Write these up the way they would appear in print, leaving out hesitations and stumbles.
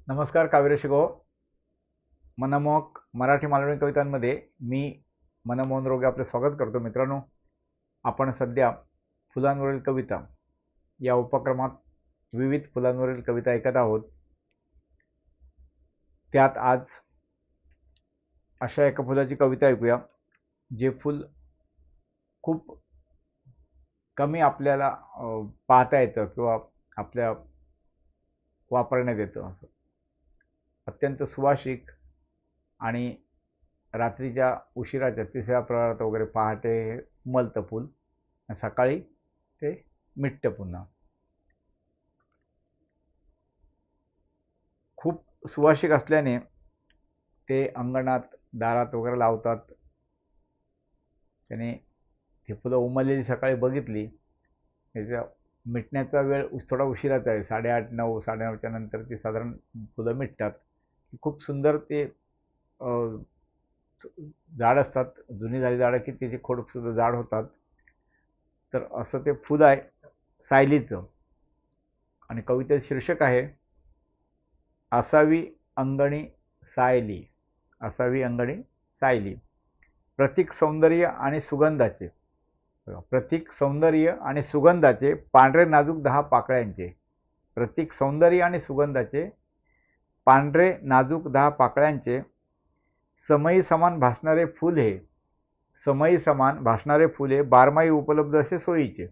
नमस्कार काव्य शिको मनमोहक मराठी मालवणी कवितांमध्ये मी मनमोहन रोगे आपले स्वागत करतो. मित्रांनो, आपण सध्या फुलांवरील कविता या उपक्रमात विविध फुलांवरील कविता ऐकत आहोत. त्यात आज अशा एका फुलाची कविता ऐकूया जे फुल खूप कमी आपल्याला पाहता येतं किंवा आपल्या वापरण्यात येतं. असं अत्यंत सुवासिक आणि रात्रीच्या उशिराच्या तिसऱ्या प्रहरात वगैरे पहाटे उमलतं फूल, सकाळी ते मिटतं पुन्हा. खूप सुवासिक असल्याने ते अंगणात दारात वगैरे लावतात. त्याने ती फुलं उमललेली सकाळी बघितली, त्याचा मिटण्याचा वेळ थोडा उशिराचा आहे. 8:30 9 9:30च्या नंतर ती साधारण फुलं मिटतात. खूप सुंदर ते झाड असतात. जुनी झाली झाडं की त्याची खोड सुद्धा जाड होतात. तर असं ते फुल आहे सायलीचं. आणि कवितेचं शीर्षक आहे असावी अंगणी सायली. असावी अंगणी सायली. प्रतीक सौंदर्य आणि सुगंधाचे. प्रतीक सौंदर्य आणि सुगंधाचे पांढरे नाजूक 10 पाकळ्यांचे. प्रतीक सौंदर्य आणि सुगंधाचे पांढरे नाजूक 10 पाकळ्यांचे समयी समान भासणारे फूल हे. समयी समान भासणारे फूल हे बारमाही उपलब्ध असे सोयीचे.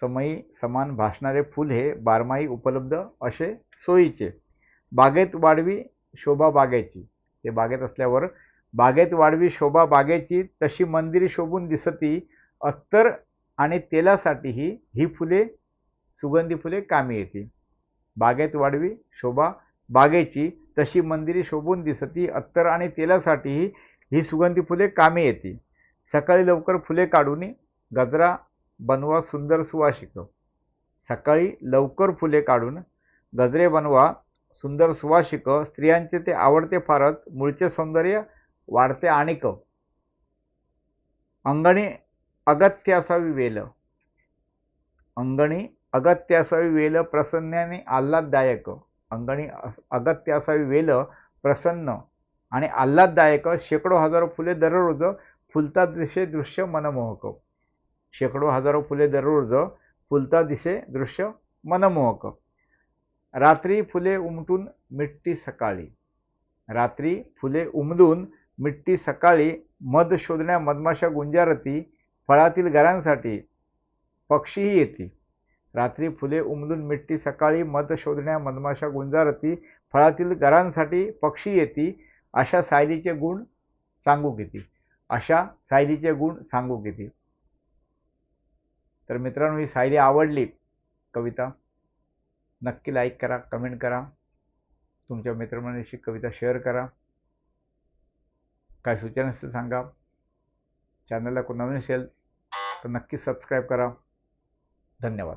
समयी समान भासणारे फूल हे बारमाही उपलब्ध असे सोयीचे. बागेत वाढवी शोभा बागेची. ते बागेत असल्यावर बागेत वाढवी शोभा बागेची तशी मंदिरी शोभून दिसती अत्तर आणि तेलासाठीही ही फुले सुगंधी फुले कामी येतील. बागेत वाढवी शोभा बागेची तशी मंदिरी शोभून दिसती अत्तर आणि तेलासाठीही ही सुगंधी फुले कामी येतील. सकाळी लवकर फुले काढून गजरा बनवा सुंदर सुवासिक. सकाळी लवकर फुले काढून गजरे बनवा सुंदर सुवासिक. स्त्रियांचे ते आवडते फारच मूळचे सौंदर्य वाढते आणिक. अंगणी अगत्य असावी वेल. अंगणी अगत्य असावी वेल प्रसन्नाने आल्हाददायक. अंगणी अगत्य असावी वेल प्रसन्न आणि आल्हाददायक. शेकडो हजारो फुले दररोज फुलता दिसे दृश्य मनमोहक. शेकडो हजारो फुले दररोज फुलता दिसे दृश्य मनमोहक. रात्री फुले उमटून मिटती सकाळी. रात्री फुले उमलून मिटती सकाळी. मध शोधण्या मधमाशा गुंजारती फळातील घरांसाठी पक्षीही येती. रात्री फुले उमलून मिटती सकाळी. मध शोधण्या मधमाशा गुंजारती फळातील घरांसाठी पक्षी येती. अशा सायलीचे गुण सांगू किती. अशा सायलीचे गुण सांगू किती. तर मित्रांनो, ही सायली आवडली कविता नक्की लाईक करा, कमेंट करा, तुमच्या मित्रमंडळीशी कविता शेअर करा. काय सूचना असतील सांगा. चॅनलला कोण नवीन असेल तर नक्की सबस्क्राईब करा. धन्यवाद.